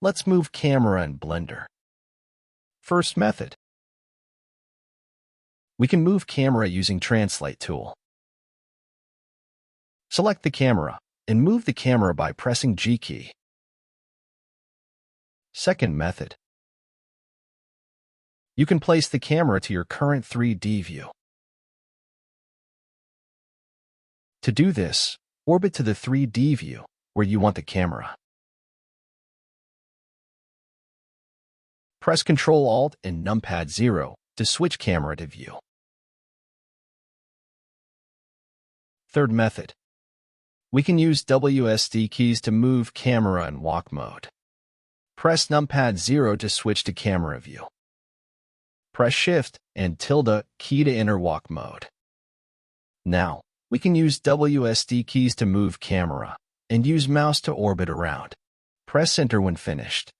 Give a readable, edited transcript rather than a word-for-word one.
Let's move camera in Blender. First method. We can move camera using Translate tool. Select the camera and move the camera by pressing G key. Second method. You can place the camera to your current 3D view. To do this, orbit to the 3D view where you want the camera. Press Ctrl-Alt and numpad 0 to switch camera to view. Third method. We can use WSD keys to move camera in walk mode. Press numpad 0 to switch to camera view. Press Shift and tilde key to enter walk mode. Now, we can use WSD keys to move camera and use mouse to orbit around. Press Enter when finished.